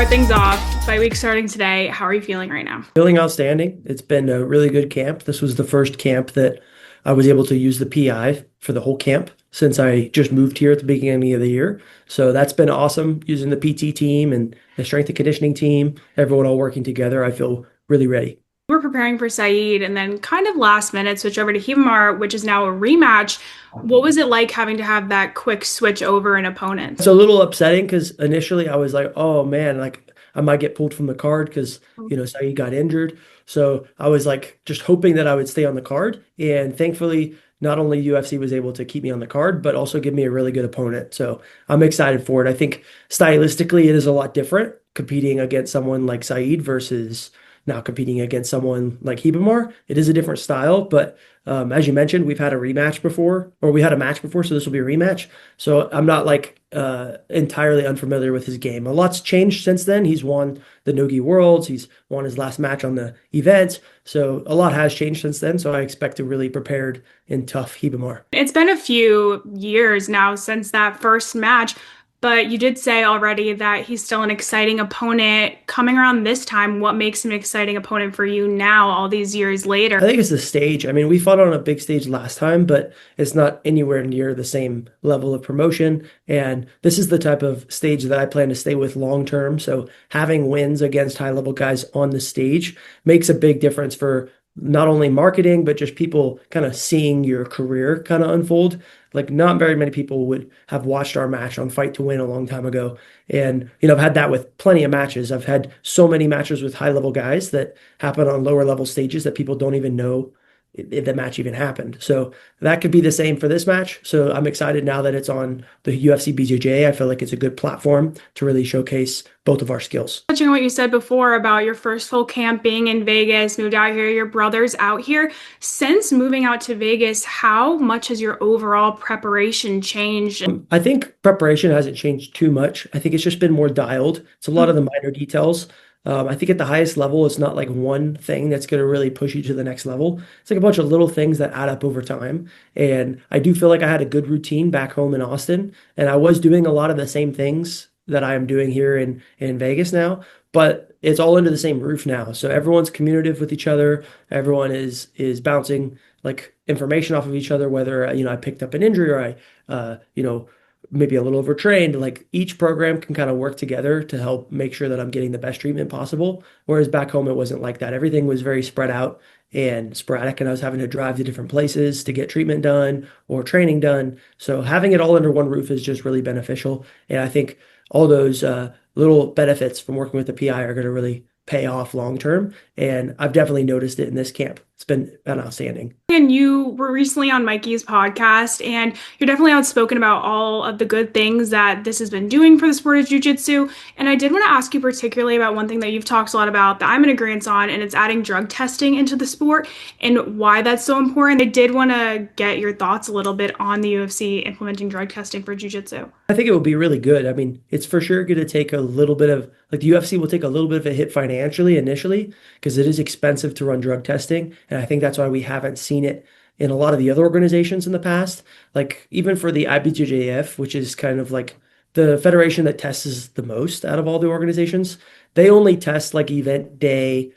things off, fight week starting today. How are you feeling right now? Feeling outstanding. It's been a really good camp. This was the first camp that I was able to use the PI for the whole camp since I just moved here at the beginning of the year. So that's been awesome using the PT team and the strength and conditioning team, everyone all working together. I feel really ready. We're preparing for Saeed and then kind of last minute switch over to Ribamar, which is now a rematch. What was it like having to have that quick switch over in It's opponents? a little upsetting because initially I was like, oh man, like I might get pulled from the card because, Saeed got injured. So I was like just hoping that I would stay on the card. And thankfully, not only UFC was able to keep me on the card, but also give me a really good opponent. So I'm excited for it. I think stylistically, it is a lot different competing against someone like Saeed versus now competing against someone like Ribamar. It is a different style, but as you mentioned, we've had a rematch before, or we had a match before, so this will be a rematch. So I'm not like entirely unfamiliar with his game. A lot's changed since then. He's won the Nogi Worlds. He's won his last match on the event. So a lot has changed since then. So I expect to really prepared and tough Ribamar. It's been a few years now since that first match, but you did say already that he's still an exciting opponent. Coming around this time, what makes him an exciting opponent for you now, all these years later? I think it's the stage. I mean, we fought on a big stage last time, but it's not anywhere near the same level of promotion. And this is the type of stage that I plan to stay with long term. So having wins against high level guys on the stage makes a big difference for not only marketing, but just people kind of seeing your career kind of unfold. Like not very many people would have watched our match on Fight to Win a long time ago. And, I've had that with plenty of matches. I've had so many matches with high level guys that happen on lower level stages that people don't even know if the match even happened. So that could be the same for this match. So I'm excited now that it's on the UFC BJJ. I feel like it's a good platform to really showcase both of our skills. Touching on what you said before about your first full camp being in Vegas, moved out here, your brother's out here. Since moving out to Vegas, how much has your overall preparation changed? I think preparation hasn't changed too much. I think it's just been more dialed. It's a lot of the minor details. I think at the highest level, it's not like one thing that's going to really push you to the next level. It's like a bunch of little things that add up over time. And I do feel like I had a good routine back home in Austin, and I was doing a lot of the same things that I am doing here in Vegas now, but it's all under the same roof now. So everyone's communicative with each other. Everyone is bouncing like information off of each other, whether I picked up an injury or maybe a little overtrained. Like each program can kind of work together to help make sure that I'm getting the best treatment possible. Whereas back home, it wasn't like that. Everything was very spread out and sporadic, and I was having to drive to different places to get treatment done or training done. So having it all under one roof is just really beneficial. And I think all those little benefits from working with the PI are going to really pay off long term. And I've definitely noticed it in this camp. It's been outstanding. And you were recently on Mikey's podcast, and you're definitely outspoken about all of the good things that this has been doing for the sport of jiu-jitsu. And I did want to ask you particularly about one thing that you've talked a lot about that I'm in agreement on, and it's adding drug testing into the sport and why that's so important. I did want to get your thoughts a little bit on the UFC implementing drug testing for jiu-jitsu. I think it will be really good. I mean, it's for sure going to take a little bit of, like the UFC will take a little bit of a hit financially initially because it is expensive to run drug testing. And I think that's why we haven't seen it in a lot of the other organizations in the past. Like even for the IBJJF, which is kind of like the federation that tests the most out of all the organizations, they only test like event day,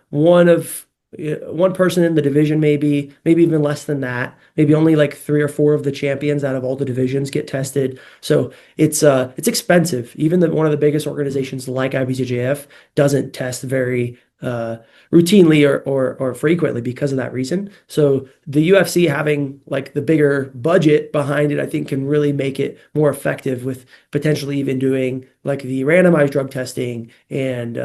one person in the division, maybe even less than that. Maybe only like three or four of the champions out of all the divisions get tested. So it's expensive. Even one of the biggest organizations like IBJJF doesn't test very routinely or frequently because of that reason. So the UFC having like the bigger budget behind it, I think can really make it more effective with potentially even doing like the randomized drug testing and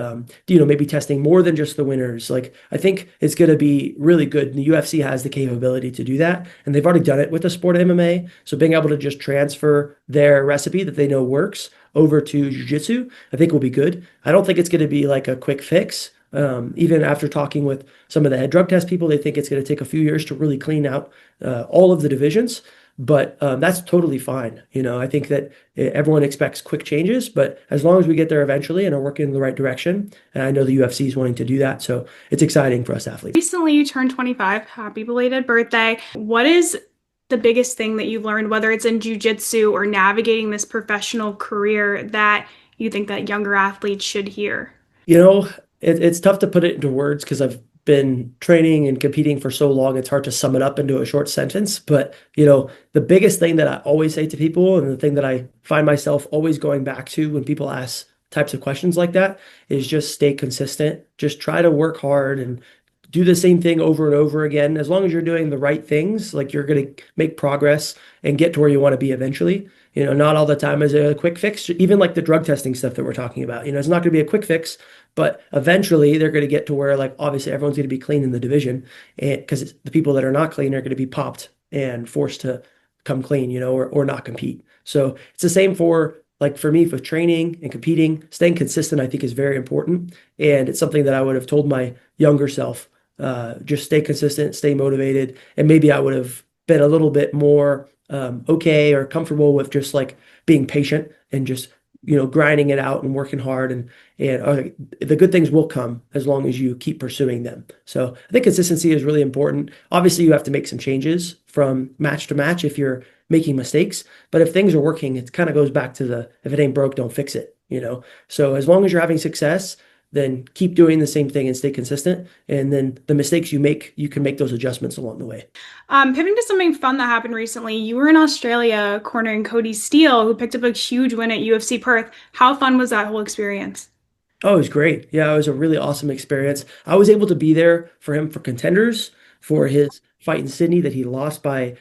maybe testing more than just the winners. Like I think it's going to be really good. And the UFC has the capability to do that, and they've already done it with the sport of MMA. So being able to just transfer their recipe that they know works over to jiu-jitsu, I think will be good. I don't think it's going to be like a quick fix. Even after talking with some of the head drug test people, they think it's going to take a few years to really clean out all of the divisions. But that's totally fine. I think that everyone expects quick changes, but as long as we get there eventually and are working in the right direction, and I know the UFC is wanting to do that, so it's exciting for us athletes. Recently, you turned 25. Happy belated birthday. What is the biggest thing that you've learned, whether it's in jiu-jitsu or navigating this professional career, that you think that younger athletes should hear? You know, it's tough to put it into words because I've been training and competing for so long. It's hard to sum it up into a short sentence. But, the biggest thing that I always say to people, and the thing that I find myself always going back to when people ask types of questions like that, is just stay consistent. Just try to work hard and do the same thing over and over again. As long as you're doing the right things, like you're going to make progress and get to where you want to be eventually. Not all the time is a quick fix, even like the drug testing stuff that we're talking about. It's not going to be a quick fix, but eventually they're going to get to where, like, obviously everyone's going to be clean in the division, and because the people that are not clean are going to be popped and forced to come clean, or not compete. So it's the same for, like, for me, for training and competing. Staying consistent, I think, is very important. And it's something that I would have told my younger self, just stay consistent, stay motivated. And maybe I would have been a little bit more okay or comfortable with just like being patient and just grinding it out and working hard, and the good things will come as long as you keep pursuing them. So I think consistency is really important. Obviously, you have to make some changes from match to match if you're making mistakes, but if things are working, it kind of goes back to the if it ain't broke, don't fix it. So as long as you're having success, then keep doing the same thing and stay consistent. And then the mistakes you make, you can make those adjustments along the way. Pivoting to something fun that happened recently, you were in Australia cornering Cody Steele, who picked up a huge win at UFC Perth. How fun was that whole experience? Oh, it was great. Yeah, it was a really awesome experience. I was able to be there for him for contenders for his fight in Sydney that he lost by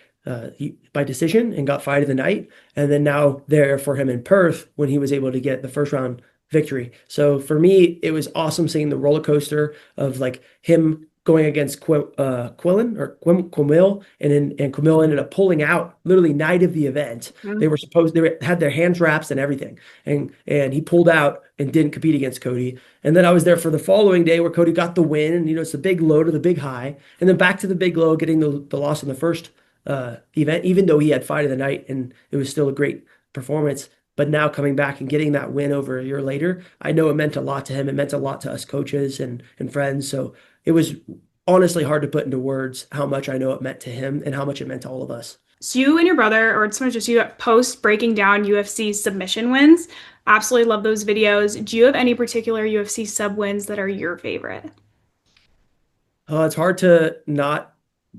decision and got fight of the night, and then now there for him in Perth when he was able to get the first round victory. So for me, it was awesome seeing the roller coaster of like him going against Quillen or Quimil, and Quimil ended up pulling out literally night of the event. Had their hands wraps and everything, and he pulled out and didn't compete against Cody. And then I was there for the following day where Cody got the win, and it's the big low to the big high, and then back to the big low, getting the loss in the first event, even though he had fight of the night, and it was still a great performance. But now coming back and getting that win over a year later, I know it meant a lot to him. It meant a lot to us coaches and friends. So it was honestly hard to put into words how much I know it meant to him and how much it meant to all of us. So you and your brother, or it's not just you, post breaking down UFC submission wins. Absolutely love those videos. Do you have any particular UFC sub wins that are your favorite? It's hard to not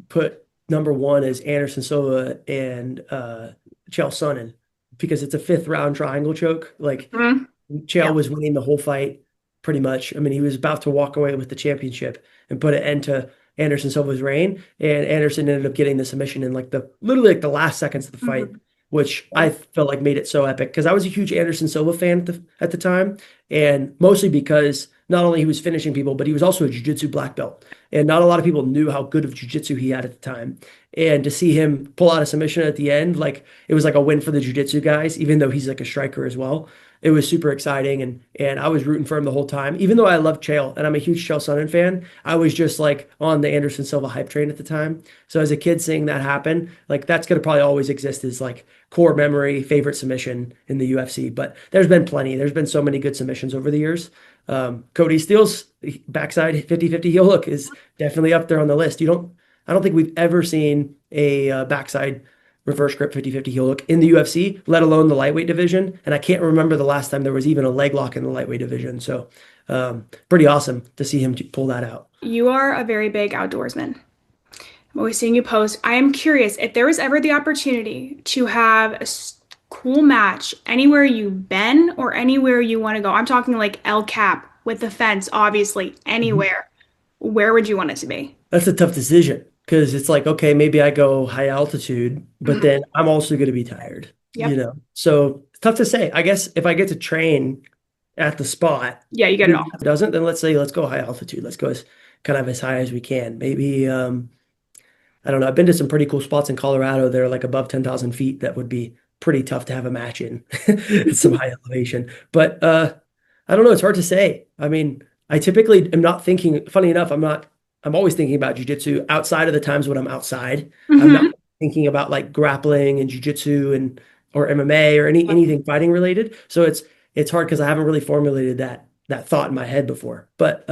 put number one as Anderson Silva and Chael Sonnen because it's a fifth round triangle choke. Like, Mhm. Chael Yeah. was winning the whole fight pretty much. I mean, he was about to walk away with the championship and put an end to Anderson Silva's reign. And Anderson ended up getting the submission in like literally like the last seconds of the fight, Mhm. which I felt like made it so epic because I was a huge Anderson Silva fan at the time. And mostly because not only he was finishing people, but he was also a jiu-jitsu black belt. And not a lot of people knew how good of jiu-jitsu he had at the time. And to see him pull out a submission at the end, like it was like a win for the jiu-jitsu guys, even though he's like a striker as well. It was super exciting, and I was rooting for him the whole time. Even though I love Chael and I'm a huge Chael Sonnen fan, I was just like on the Anderson Silva hype train at the time. So as a kid seeing that happen, like that's gonna probably always exist as like core memory, favorite submission in the UFC. But there's been plenty. There's been so many good submissions over the years. Cody Steele's backside 50-50 heel hook is definitely up there on the list. I don't think we've ever seen a backside reverse grip 50-50 heel hook in the UFC, let alone the lightweight division. And I can't remember the last time there was even a leg lock in the lightweight division. So pretty awesome to see him pull that out. You are a very big outdoorsman. I'm always seeing you post. I am curious if there was ever the opportunity to have cool match anywhere you've been or anywhere you want to go. I'm talking like El Cap with the fence, obviously, Mhm. anywhere. Where would you want it to be? That's a tough decision because it's like, okay, maybe I go high altitude, but Mhm. then I'm also going to be tired, Yep. So it's tough to say. I guess if I get to train at the spot, Yeah, you get it maybe all. if it doesn't, then let's go high altitude. Let's go as kind of as high as we can. Maybe I don't know. I've been to some pretty cool spots in Colorado. They're like above 10,000 feet. That would be pretty tough to have a match in. It's some high elevation. But I don't know. It's hard to say. I mean, I typically am not thinking, funny enough, I'm always thinking about jujitsu outside of the times when I'm outside. I'm not Hmm. thinking about like grappling and jujitsu and or MMA or anything fighting related. So it's hard because I haven't really formulated that thought in my head before. But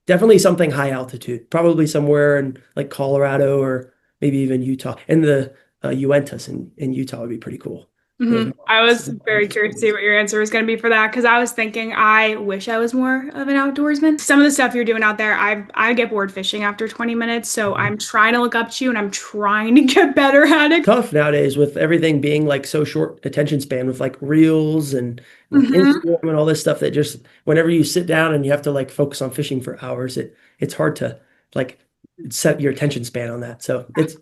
definitely something high altitude, probably somewhere in like Colorado or maybe even Utah. And the Uintas in Utah would be pretty cool. Those I was very marks. curious to see what your answer was going to be for that because I was thinking I wish I was more of an outdoorsman. Some of the stuff you're doing out there, I get bored fishing after 20 minutes, so I'm trying to look up to you and I'm trying to get better at it. Tough nowadays with everything being like so short attention span with like reels and like Hmm. Instagram and all this stuff that just whenever you sit down and you have to like focus on fishing for hours, it's hard to like set your attention span on that. So it's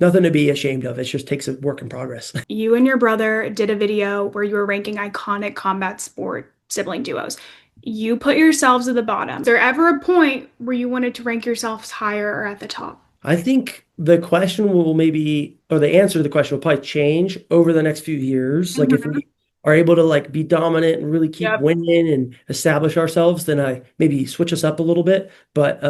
nothing to be ashamed of. It just takes a work in progress. You and your brother did a video where you were ranking iconic combat sport sibling duos. You put yourselves at the bottom. Is there ever a point where you wanted to rank yourselves higher or at the top? I think the question will maybe, or the answer to the question will probably change over the next few years. Like if Mhm. we are able to like be dominant and really keep Yep. winning and establish ourselves, then I maybe switch us up a little bit. But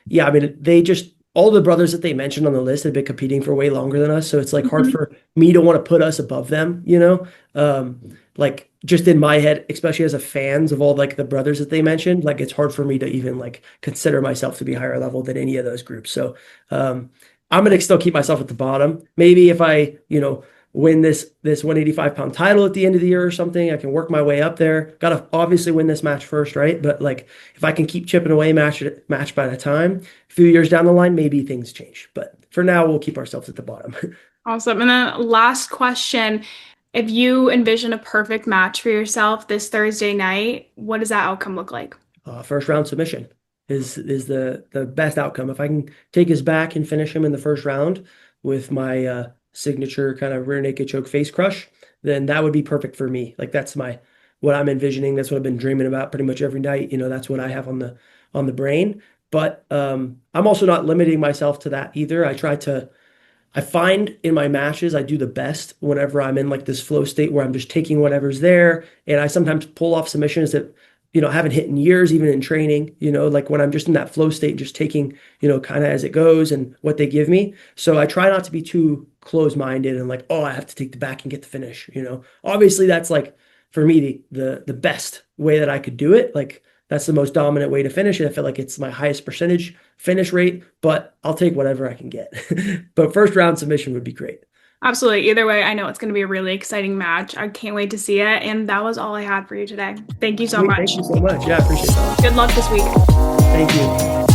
yeah, I mean, they just all the brothers that they mentioned on the list have been competing for way longer than us, so it's like hard Mhm. for me to want to put us above them, like just in my head, especially as a fans of all like the brothers that they mentioned, like it's hard for me to even like consider myself to be higher level than any of those groups. So um, I'm gonna still keep myself at the bottom. Maybe if I, win this 185-pound title at the end of the year or something, I can work my way up there. Gotta obviously win this match first, right? But like if I can keep chipping away match by the time, a few years down the line, maybe things change. But for now, we'll keep ourselves at the bottom. Awesome. And then last question, if you envision a perfect match for yourself this Thursday night, what does that outcome look like? First round submission is the best outcome. If I can take his back and finish him in the first round with my signature kind of rear naked choke face crush, then that would be perfect for me. Like that's my what I'm envisioning. That's what I've been dreaming about pretty much every night. That's what I have on the brain. But I'm also not limiting myself to that either. I find in my matches, I do the best whenever I'm in like this flow state where I'm just taking whatever's there. And I sometimes pull off submissions that, I haven't hit in years, even in training, like when I'm just in that flow state, just taking, kind of as it goes and what they give me. So I try not to be too close-minded and like, oh, I have to take the back and get the finish. Obviously that's like for me the best way that I could do it. Like that's the most dominant way to finish it. I feel like it's my highest percentage finish rate, but I'll take whatever I can get. But first round submission would be great. Absolutely. Either way, I know it's going to be a really exciting match. I can't wait to see it. And that was all I had for you today. Thank you so Sweet. much. Thank you so much. Yeah, I appreciate that. Good luck this week. Thank you.